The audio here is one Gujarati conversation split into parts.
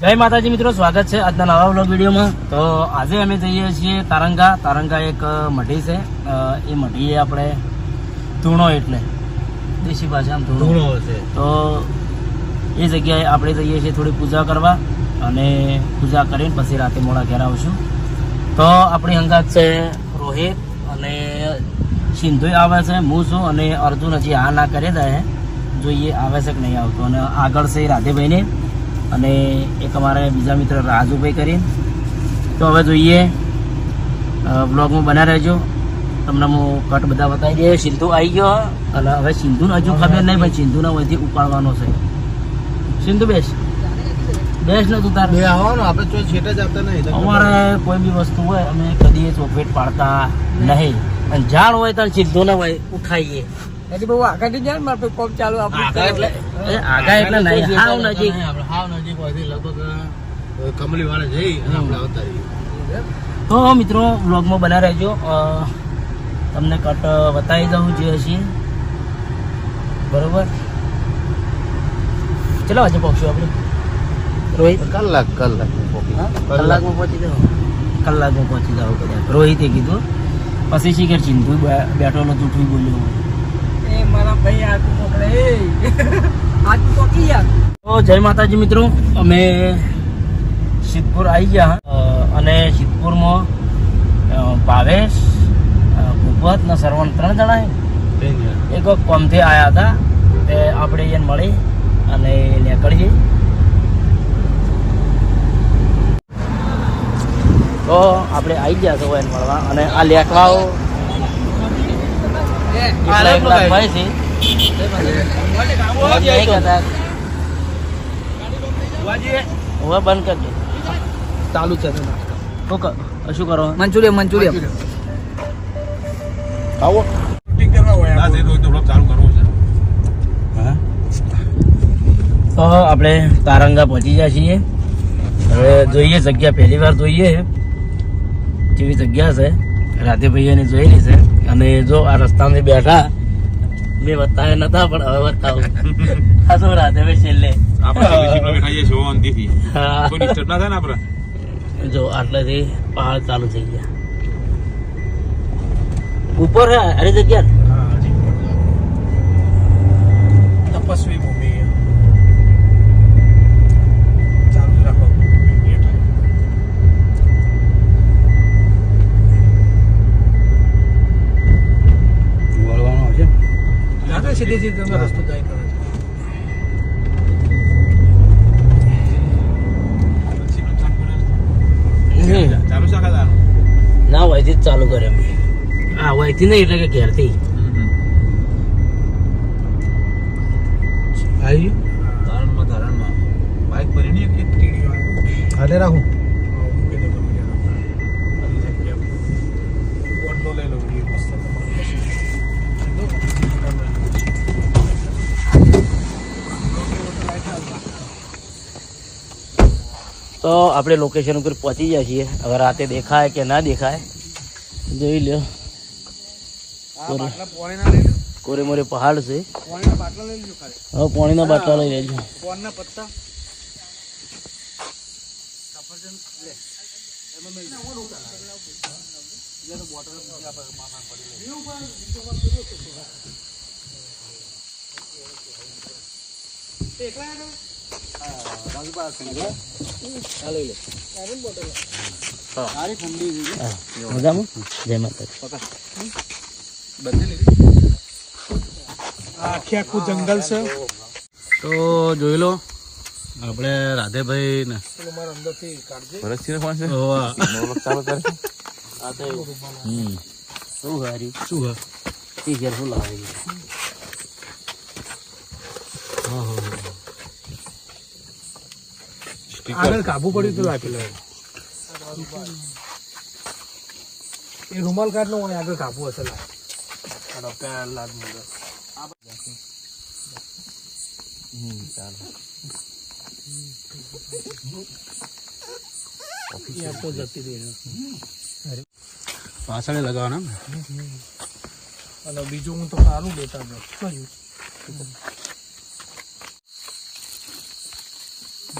જય માતાજી મિત્રો, સ્વાગત છે આજના નવા વ્લોગ વિડીયોમાં. તો આજે અમે જઈએ છીએ તારંગા એક મઢી છે. એ મઢીએ આપણે ધૂણો એટલે દેશી ભાષામાં ધૂણો છે. તો એ જગ્યાએ આપણે જઈએ છીએ થોડી પૂજા કરવા અને પૂજા કરીને પછી રાતે મોડા ઘેર આવશું. તો આપણી હંગાત છે રોહિત અને સિંધુ આવે છે, હું છું અને અર્જુન હજી આ ના કરી દે, જોઈએ આવે છે કે નહીં આવતો. અને આગળ છે રાધેભાઈને અને એક અમારા બીજા મિત્ર રાજુભાઈ કરીને. તો હવે જોઈએ, બ્લોગમાં બના રહેજો, તમને હું કટ બધા બતાવી દઈએ. સિંધુ આવી ગયો અને હવે સિંધુને હજુ ખબર નહીં, પણ સિંધુને વહીથી ઉપાડવાનો છે. સિંધુ બેસ ને તું તાર આપણે તો છેટ જ આપતા નહીં. અમારે કોઈ બી વસ્તુ હોય અમે કદી ચોકલેટ પાડતા નહીં, અને જાણ હોય તો સિંધુને ઉઠાઈએ. બહુ આગળ જાય ને મારે કોમ ચાલુ આગા એટલે નહીં, હાવ નજીક. હાવ નજીક હોય લગભગ કમલી વાળા જઈ અને આપણે આવતા રહીએ. તો મિત્રો વ્લોગમાં બના રહેજો, તમને કટ બતાવી દઉં જે હશે. બરોબર, ચલો આજે પહોંચશું આપણે રોહિત. કલાકમાં પહોંચી જાઓ, કલાકમાં પહોંચી જાઓ કદાચ રોહિતે કીધું. પછી શીખર સિંધુ બેઠો જૂઠું બોલ્યો. મારા ભાઈ આ મોકલે આજ પહોંચી યાર. તો જય માતાજી મિત્રો, અમે સિદ્ધપુર આવી ગયા અને સિદ્ધપુરમાં ભાવેશ, ભૂપત ને સરવણ 3 જણા એક કોમથી આવ્યા હતા. તે આપણે એને મળી અને નીકળીએ. તો આપણે આવી ગયા છો એને મળવા. અને આ લેખવાઓ ભાઈ છે હવે બંધ કરજો, ચાલુ છે. શું કરો? મંચુરિયમ આવો. તો આપણે તારંગા પહોંચી ગયા છીએ. હવે જોઈએ જગ્યા, પહેલી વાર જોઈએ જેવી જગ્યા છે. રાધેભાઈને જોયેલી છે. અને જો આ રસ્તામાં બેઠા મેં બતાવ્યા નતા, પણ હવે બતાવું. આ તો રાધેભાઈ છેલ્લે જો આટલેથી પહાડ ચાલુ થઈ ગયા. ઉપર હે અરે જગ્યા તપસ્વી ભૂમિ ચાલુ રાખો. સીધી રસ્તો જાય કરે છે. ના વયથી જ ચાલુ કરે અમે. હા વયથી નહીં એટલે કે ઘેરથી. ધરણમાં બાઇક ભરીને એક હાલે રાખું. તો આપણે લોકેશન ઉપર પહોંચી ગયા છીએ. હવે રાતે દેખાય કે ના દેખાય જોઈ લો. કોરે મોરે પહાડ છે. હવે પાણીના બાટલા લઈ લેજો. મજામાં. જય માતાજી. આખું જંગલ છે. તો જોઈ લો આપણે રાધેભાઈ ને આગળ કાબુ પડ્યું તો લાગેલો એ રૂમાલ કાઢ નો હોય, આગળ કાબુ હશે પાછળ લગાવવાના. અને બીજું હું તો સારું લેતા કયું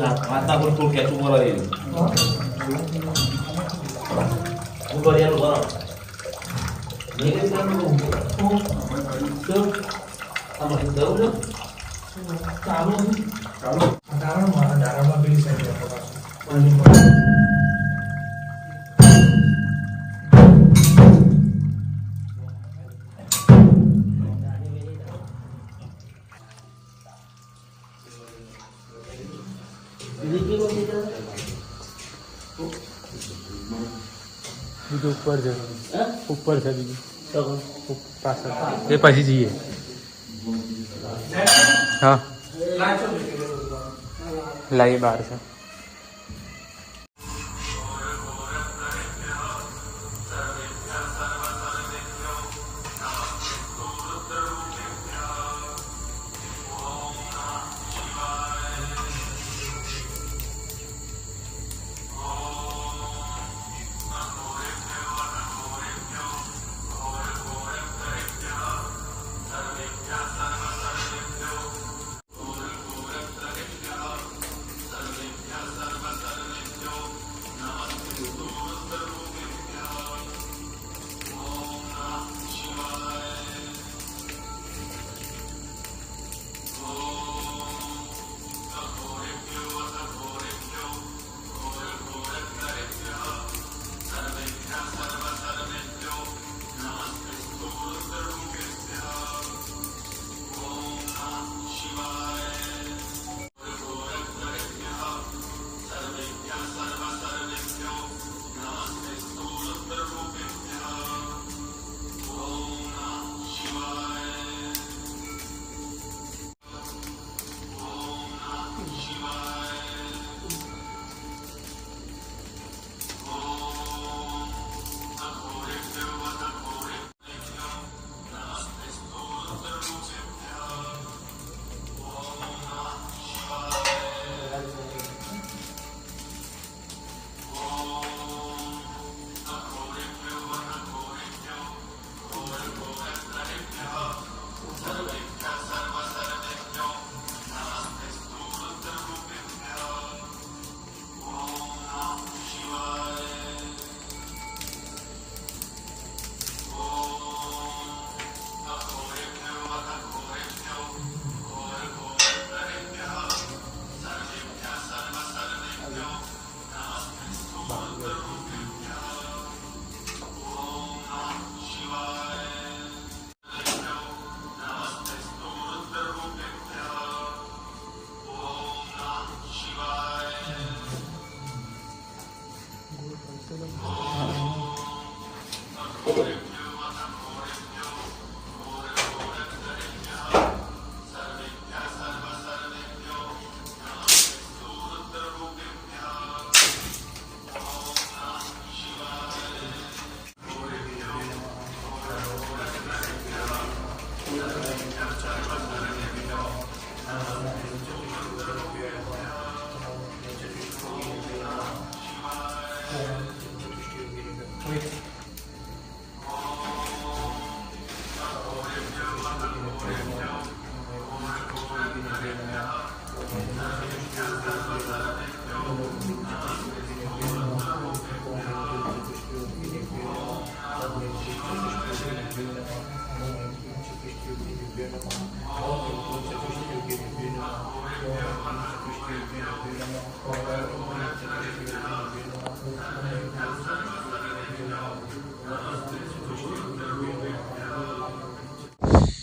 માતા પર તો ખેંચું બોલાવી ઉપર એનું બરો નહીં તો આપણે જવું છે ચાલો દારામાં પેલી સાઈડ બીજું ઉપર છે ઉપર છે બીજું પાછળ એ પછી જઈએ હા લાવી બહાર છે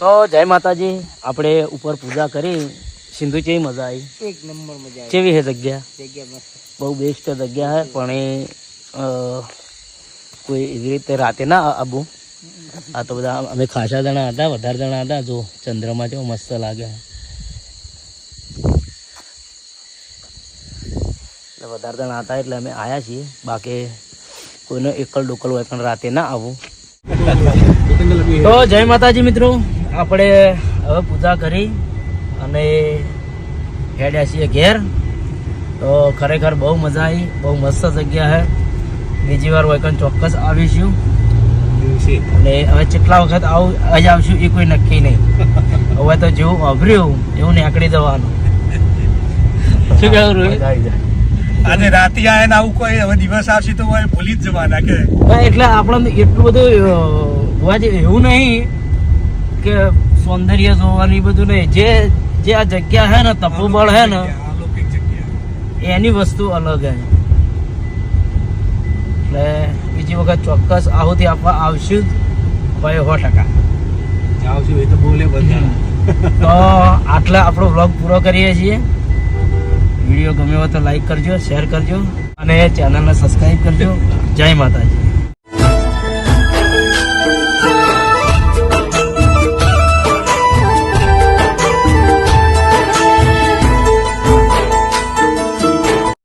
તો જય માતાજી, આપણે ઉપર પૂજા કરી. સિંધુ કેવી મજા આવી? એક નંબર મજા આવી. કેવી છે જગ્યા? જગ્યા મસ્ત, બહુ બેસ્ટ જગ્યા છે. પણ એ કોઈ એવી રીતે રાતે ના આવું. આ તો બધા અમે ખાસા જણા હતા, વધારે જણા હતા. જો ચંદ્રમાં કેવો મસ્ત લાગે. એટલે વધારે જણા હતા એટલે અમે આવ્યા છીએ. બાકી કોઈનો એકલ ડોકલ હોય પણ રાતે ના આવું. તો જય માતાજી મિત્રો, આપણે હવે પૂજા કરી અને હેડ્યા છીએ ઘેર. તો ખરેખર બહુ મજા આવી, બહુ મસ્ત જગ્યા છે. બીજી વાર વૈકન ચોક્કસ આવીશું અને હવે કેટલા વખત આવશું એ કોઈ નક્કી નહીં. હવે તો જેવું વાપર્યું એવું નીકળી જવાનું. શું કહેવું રોહિત? મજા આવી જાય. આજે રાતે આયા ને આવું કોઈ હવે દિવસ આવશે તો હવે ભૂલી જ જવાના કે હા, એટલે આપણને એટલું બધું હોવા જોઈએ એવું નહીં કે સૌંદર્ય જોવાની બધું નહીં, જે આ જગ્યા હે ને તપોબળ હે ને અલૌકિક જગ્યા. એની વસ્તુ અલગ હે. એટલે બીજી વખત ચોક્કસ આહુતિ આપવા આવશું જ ભાઈ 100%. આવશું એ તો બોલે બધા. તો આટલા આપણો વ્લોગ પૂરો કરીએ છીએ. વિડીયો ગમ્યો હોય તો લાઈક કરજો, શેર કરજો અને ચેનલને સબસ્ક્રાઈબ કરજો. જય માતાજી.